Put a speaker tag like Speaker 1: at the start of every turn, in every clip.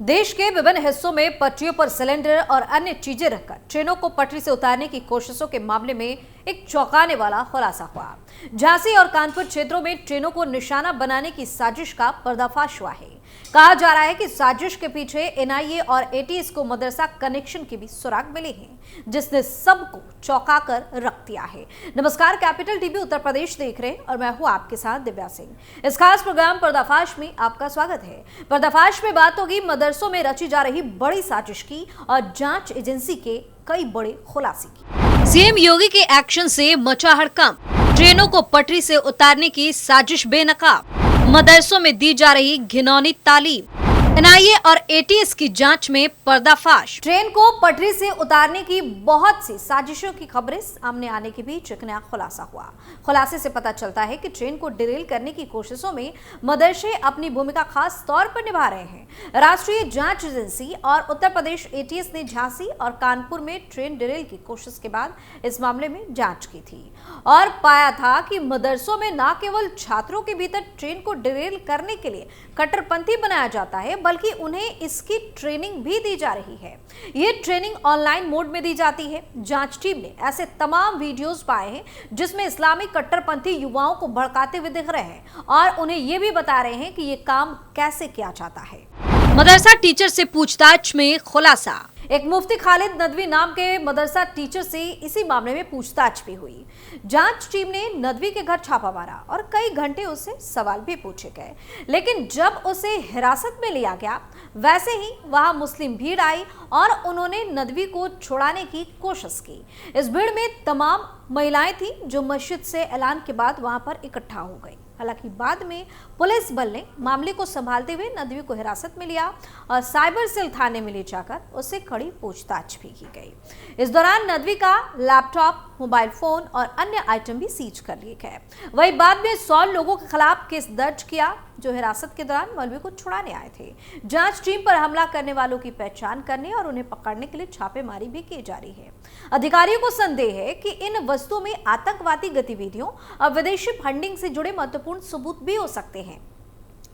Speaker 1: देश के विभिन्न हिस्सों में पटरियों पर सिलेंडर और अन्य चीजें रखकर ट्रेनों को पटरी से उतारने की कोशिशों के मामले में एक चौंकाने वाला खुलासा हुआ। झांसी और कानपुर क्षेत्रों में ट्रेनों को निशाना बनाने की साजिश का पर्दाफाश हुआ है। कहा जा रहा है कि साजिश के पीछे एनआईए और एटीएस को मदरसा कनेक्शन के भी सुराग मिले हैं, जिसने सबको चौंका कर रख दिया है। नमस्कार, कैपिटल टीवी उत्तर प्रदेश देख रहे हैं और मैं हूं आपके साथ दिव्या सिंह। इस खास प्रोग्राम पर्दाफाश में आपका स्वागत है। पर्दाफाश में बात होगी मदरसों में रची जा रही बड़ी साजिश की और जांच एजेंसी के कई बड़े खुलासे की। सीएम योगी के एक्शन से मचा हड़कंप, ट्रेनों को पटरी से उतारने की साजिश बेनकाब, मदरसों में दी जा रही घिनौनी तालीम, एनआईए और एटीएस की जांच में पर्दाफाश। ट्रेन को पटरी से उतारने की बहुत सी साजिशों की खबरें सामने आने के बीच एक नया खुलासा हुआ। खुलासे से पता चलता है कि ट्रेन को डिरेल करने की कोशिशों में मदरसे अपनी भूमिका खास तौर पर निभा रहे हैं। राष्ट्रीय जांच एजेंसी और उत्तर प्रदेश एटीएस ने झांसी और कानपुर में ट्रेन डिरेल की कोशिश के बाद इस मामले में जांच की थी और पाया था कि मदरसों में न केवल छात्रों के भीतर ट्रेन को डिरेल करने के लिए कट्टरपंथी बनाया जाता है, बल्कि उन्हें इसकी ट्रेनिंग भी दी जा रही है। ये ट्रेनिंग ऑनलाइन मोड में दी जाती है। जांच टीम ने ऐसे तमाम वीडियोस पाए हैं जिसमें इस्लामिक कट्टरपंथी युवाओं को भड़काते हुए दिख रहे हैं और उन्हें ये भी बता रहे हैं कि ये काम कैसे किया जाता है। मदरसा टीचर से पूछताछ में खुलासा। एक मुफ्ती खालिद नदवी नाम के मदरसा टीचर से इसी मामले में पूछताछ भी हुई। जांच टीम ने नदवी के घर छापा मारा और कई घंटे उससे सवाल भी पूछे गए, लेकिन जब उसे हिरासत में लिया गया वैसे ही वहां मुस्लिम भीड़ आई और उन्होंने नदवी को छुड़ाने की कोशिश की। इस भीड़ में तमाम महिलाएं थी जो मस्जिद से ऐलान के बाद वहां पर इकट्ठा हो गई। हालांकि बाद में पुलिस बल ने मामले को संभालते हुए नदवी को हिरासत में लिया और साइबर सेल थाने में ले जाकर उससे कड़ी पूछताछ भी की गई। इस दौरान नदवी का लैपटॉप, मोबाइल फोन और अन्य आइटम भी सीज कर लिए गए। वहीं बाद में 100 लोगों के खिलाफ केस दर्ज किया जो हिरासत के दौरान मौलवी को छुड़ाने आए थे। जांच टीम पर हमला करने वालों की पहचान करने और उन्हें पकड़ने के लिए छापेमारी भी की जा रही है। अधिकारियों को संदेह है कि इन वस्तुओं में आतंकवादी गतिविधियों और विदेशी फंडिंग से जुड़े महत्वपूर्ण सबूत भी हो सकते हैं।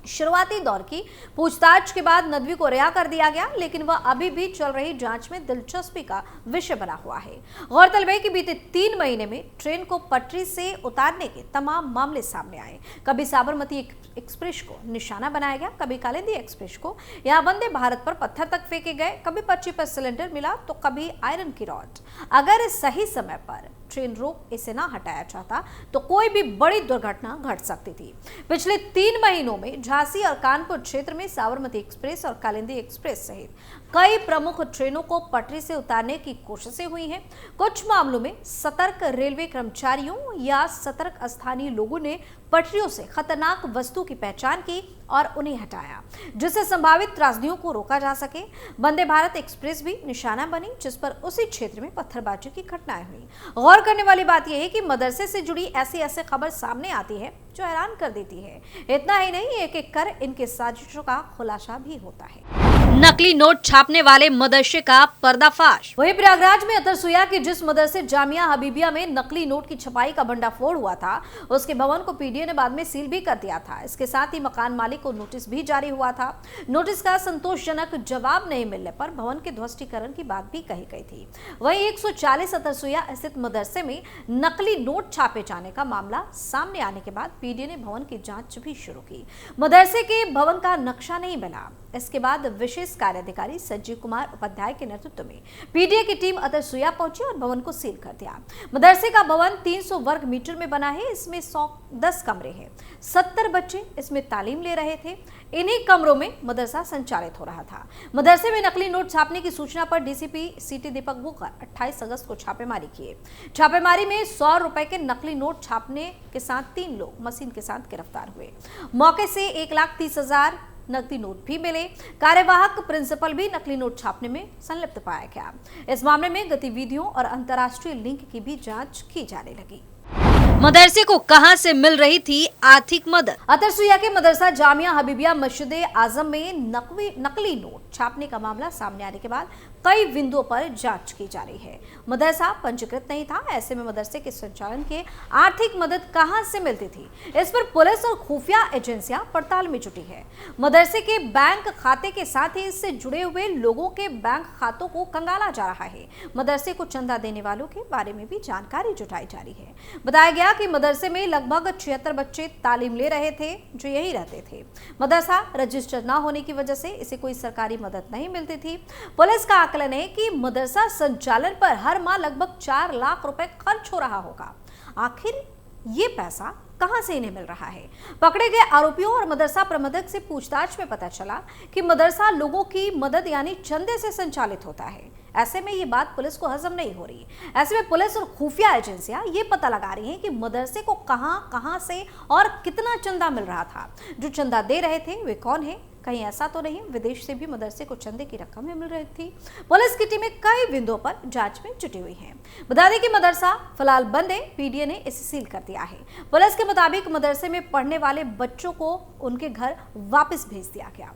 Speaker 1: शुरुआती दौर की पूछताछ के बाद नदवी को रिहा कर दिया गया, लेकिन वह अभी भी चल रही जांच में दिलचस्पी का विषय बना हुआ है। गौरतलब है कि बीते 3 महीने में ट्रेन को पटरी से उतारने के तमाम मामले सामने आए। कभी साबरमती एक्सप्रेस को निशाना बनाया गया, कभी कालिंदी एक्सप्रेस को या वंदे भारत पर पत्थर तक फेंके गए, कभी पटरी पर सिलेंडर मिला तो कभी आयरन की रॉड। अगर सही समय पर ट्रेन रोक इसे ना हटाया जाता तो कोई भी बड़ी दुर्घटना घट सकती थी। पिछले 3 महीनों में झांसी और कानपुर क्षेत्र में साबरमती एक्सप्रेस और कालिंदी एक्सप्रेस सहित कई प्रमुख ट्रेनों को पटरी से उतारने की कोशिशें हुई हैं। कुछ मामलों में सतर्क रेलवे कर्मचारियों या सतर्क स्थानीय लोगों ने पटरियों से खतरनाक वस्तु की पहचान की और उन्हें हटाया, जिससे संभावित त्रासदियों को रोका जा सके। वंदे भारत एक्सप्रेस भी निशाना बनी, जिस पर उसी क्षेत्र में पत्थरबाजी की घटनाएं हुई। गौर करने वाली बात यह है कि मदरसे से जुड़ी ऐसी खबर सामने आती है जो हैरान कर देती है। इतना ही नहीं, एक एक कर इनके साजिशों का खुलासा भी होता है। नकली नोट छापने वाले मदरसे का पर्दाफाश। वहीं प्रयागराज में अतरसुया के जिस मदरसे जामिया हबीबिया में नकली नोट की छपाई का भंडाफोड़ हुआ था, उसके भवन को पीडीए ने बाद में सील भी कर दिया था। इसके साथ ही मकान मालिक को नोटिस भी जारी हुआ था। नोटिस का संतोषजनक जवाब नहीं मिलने पर भवन के ध्वस्तीकरण की बात भी कही गई थी। वहीं 140 अतरसुया स्थित मदरसे में नकली नोट छापे जाने का मामला सामने आने के बाद पीडीए ने भवन की जांच भी शुरू की। मदरसे के भवन का नक्शा नहीं बना। इसके बाद विशेष कार्याधिकारी संजीव कुमार उपाध्याय के नेतृत्व में पीडीए की टीम अतरसुया पहुंची और भवन को सील कर दिया। मदरसे का भवन 300 वर्ग मीटर में बना है। इसमें 110 कमरे हैं। 70 बच्चे इसमें तालीम ले रहे थे। इन्हीं कमरों में मदरसा संचालित हो रहा था। मदरसे में नकली नोट छापने की सूचना पर डीसीपी सिटी दीपक बुकर 28 अगस्त को छापेमारी किए। छापेमारी में 100 रुपए के नकली नोट छापने के साथ 3 लोग मशीन के साथ गिरफ्तार हुए। मौके से 1,30,000 नकली नोट भी मिले। कार्यवाहक प्रिंसिपल भी नकली नोट छापने में संलिप्त पाया गया। इस मामले में गतिविधियों और अंतर्राष्ट्रीय लिंक की भी जांच की जाने लगी। मदरसे को कहां से मिल रही थी आर्थिक मदद। अतरसुया के मदरसा जामिया हबीबिया मस्जिद आजम में नकली नोट छापने का मामला सामने आने के बाद कई बिंदुओं पर जांच की जा रही है। मदरसा पंजीकृत नहीं था, ऐसे में मदरसे के संचालन के आर्थिक मदद कहां से मिलती थी, इस पर पुलिस और खुफिया एजेंसियां पड़ताल में जुटी है। मदरसे के बैंक खाते के साथ ही इससे जुड़े हुए लोगों के बैंक खातों को कंगाला जा रहा है। मदरसे को चंदा देने वालों के बारे में भी जानकारी जुटाई जा रही है। बताया गया कि मदरसे में लगभग 76 बच्चे तालीम ले रहे थे जो यही रहते थे। मदरसा रजिस्टर न होने की वजह से इसे कोई सरकारी मदद नहीं मिलती थी। पुलिस का आकलन है कि मदरसा संचालन पर हर माह लगभग 4 लाख रुपए खर्च हो रहा होगा। आखिर ये पैसा कहां से इन्हें मिल रहा है? पकड़े गए आरोपियों और मदरसा प्रबंधक से पूछताछ में पता चला कि मदरसा लोगों की मदद यानी चंदे से संचालित होता है। ऐसे में ये बात पुलिस को हजम नहीं हो रही। ऐसे में पुलिस और खुफिया एजेंसियां ये पता लगा रही हैं कि मदरसे को कहां से और कितना चंदा मिल रहा था। जो चंदा दे रहे थे वे कौन है? कहीं ऐसा तो नहीं विदेश से भी मदरसे को चंदे की रकम मिल रही थी? पुलिस की टीमें कई बिंदुओं पर जांच में जुटी हुई हैं। बता दें कि मदरसा फिलहाल बंद है, पीडीए ने इसे सील कर दिया है। पुलिस के मुताबिक मदरसे में पढ़ने वाले बच्चों को उनके घर वापस भेज दिया गया।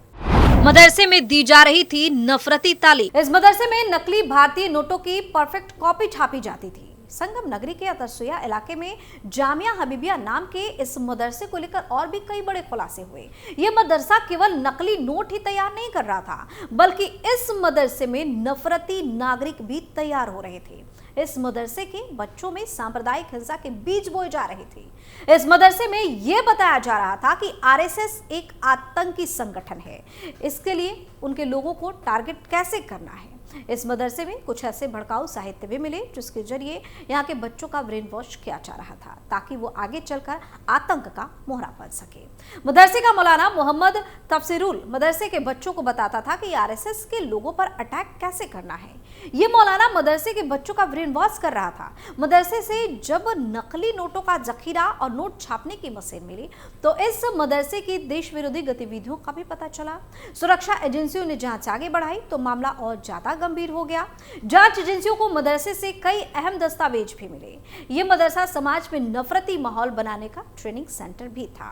Speaker 1: मदरसे में दी जा रही थी नफरती तालीम। इस मदरसे में नकली भारतीय नोटों की परफेक्ट कॉपी छापी जाती थी। संगम नगरी के अतरसुया इलाके में जामिया हबीबिया नाम के इस मदरसे को लेकर और भी कई बड़े खुलासे हुए। यह मदरसा केवल नकली नोट ही तैयार नहीं कर रहा था, बल्कि इस मदरसे में नफरती नागरिक भी तैयार हो रहे थे। इस मदरसे के बच्चों में सांप्रदायिक हिंसा के बीज बोए जा रहे थे। इस मदरसे में यह बताया जा रहा था कि आरएसएस एक आतंकी संगठन है। इसके लिए उनके लोगों को टारगेट कैसे करना है। इस मदरसे में कुछ ऐसे भड़काऊ साहित्य भी मिले जिसके जरिए यहाँ के बच्चों का ब्रेन वॉश किया जा रहा था ताकि वो आगे चलकर आतंक का मोहरा बन सके। मदरसे का मौलाना मोहम्मद तफसीरुल मदरसे के बच्चों को बताता था कि आरएसएस के लोगों पर अटैक कैसे करना है। ये मौलाना मदरसे के बच्चों का ब्रेन वॉश कर रहा था। मदरसे से जब नकली नोटों का जखीरा और नोट छापने की मशीन मिली तो इस मदरसे की देश विरोधी गतिविधियों का भी पता चला। सुरक्षा एजेंसियों ने जांच आगे बढ़ाई तो मामला और ज्यादा गंभीर हो गया। जांच एजेंसियों को मदरसे से कई अहम दस्तावेज भी मिले। ये मदरसा समाज में नफरती माहौल बनाने का ट्रेनिंग सेंटर भी था।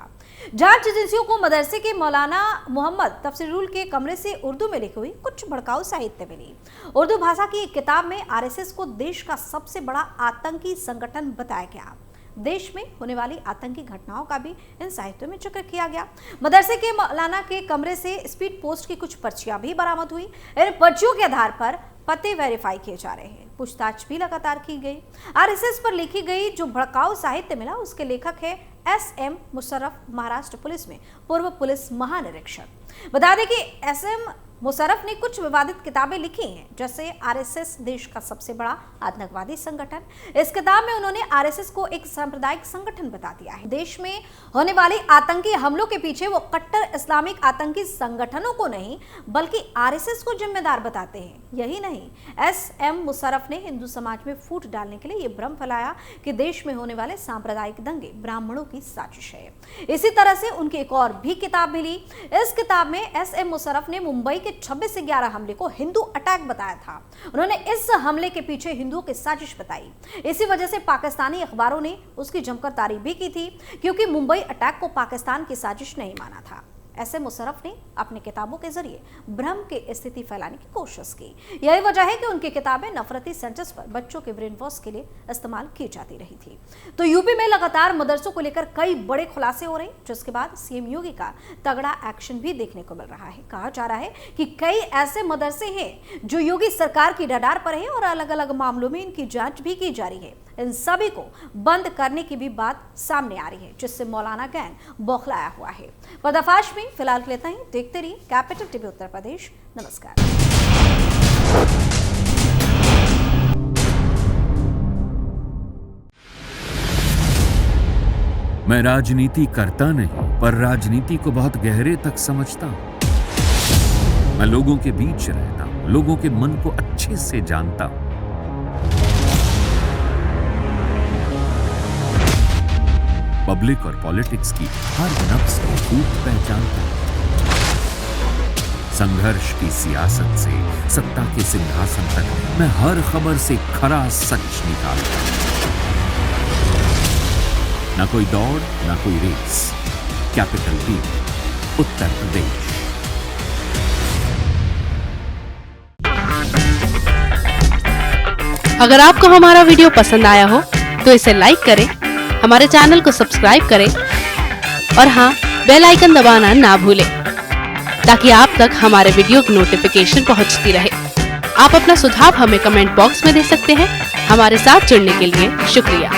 Speaker 1: जांच एजेंसियों को मदरसे के मौलाना मोहम्मद तफसीरुल के कमरे से उर्दू में लिखी हुई कुछ भड़काऊ साहित्य मिली। उर्दू भाषा की एक किताब में आरएसएस को देश का सबसे बड़ा आतंकी संगठन बताया गया। देश में होने वाली आतंकी घटनाओं का भी इन साहित्यों में जिक्र किया गया। मदरसे के मौलाना के कमरे से स्पीड पोस्ट की कुछ पर्चियां भी बरामद हुई। इन पर्चियों के आधार पर पते वेरीफाई किए जा रहे हैं। पूछताछ भी लगातार की गई। आरएसएस पर लिखी गई जो भड़काऊ साहित्य मिला उसके लेखक है एसएम मुशर्रफ, महाराष्ट्र पुलिस में पूर्व पुलिस महानिरीक्षक। बता दें कि एसएम मुशर्रफ ने कुछ विवादित किताबें लिखी हैं, जैसे आरएसएस देश का सबसे बड़ा आतंकवादी संगठन। इस किताब में उन्होंने आरएसएस को एक सांप्रदायिक संगठन बता दिया है। देश में होने वाली आतंकी हमलों के पीछे वो कट्टर इस्लामिक आतंकी संगठनों को नहीं बल्कि आरएसएस को जिम्मेदार बताते हैं। यही नहीं, एसएम मुशर्रफ ने हिंदू समाज में फूट डालने के लिए ये भ्रम फैलाया कि देश में होने वाले सांप्रदायिक दंगे ब्राह्मणों की साजिश है। इसी तरह से उनकी एक और भी किताब मिली। इस किताब में एसएम मुशर्रफ ने मुंबई के 26 से 11 हमले को हिंदू अटैक बताया था। उन्होंने इस हमले के पीछे हिंदुओं की साजिश बताई। इसी वजह से पाकिस्तानी अखबारों ने उसकी जमकर तारीफ भी की थी, क्योंकि मुंबई अटैक को पाकिस्तान की साजिश नहीं माना था। ऐसे मुशर्रफ ने अपनी किताबों के जरिए भ्रम की स्थिति फैलाने की कोशिश की। यही वजह है कि उनकी किताबें नफरती सेंटर्स पर बच्चों के ब्रेन वॉश के लिए इस्तेमाल की जाती रही थी। तो यूपी में लगातार मदरसों को लेकर कई बड़े खुलासे हो रहे हैं, जिसके बाद सीएम योगी का तगड़ा एक्शन भी देखने को मिल रहा है। कहा जा रहा है कि कई ऐसे मदरसे हैं जो योगी सरकार की रडार पर है और अलग अलग मामलों में इनकी जांच भी की जा रही है। इन सभी को बंद करने की भी बात सामने आ रही है, जिससे मौलाना गैंग बौखलाया हुआ है। पर्दाफाश में फिलहाल के लिए इतना ही। देखते रहिए कैपिटल टीवी उत्तर प्रदेश। नमस्कार।
Speaker 2: मैं राजनीति करता नहीं, पर राजनीति को बहुत गहरे तक समझता हूं। मैं लोगों के बीच रहता हूं, लोगों के मन को अच्छे से जानता हूं। पब्लिक और पॉलिटिक्स की हर नब्ज को खूब पहचानता हूं। संघर्ष की सियासत से सत्ता के सिंहासन तक मैं हर खबर से खरा सच निकालता हूं। ना कोई दौड़, ना कोई race. Capital B, Uttar Pradesh.
Speaker 3: अगर आपको हमारा वीडियो पसंद आया हो तो इसे लाइक करें, हमारे चैनल को सब्सक्राइब करें और हाँ, बेल आइकन दबाना ना भूलें ताकि आप तक हमारे वीडियो की नोटिफिकेशन पहुंचती रहे। आप अपना सुझाव हमें कमेंट बॉक्स में दे सकते हैं। हमारे साथ जुड़ने के लिए शुक्रिया।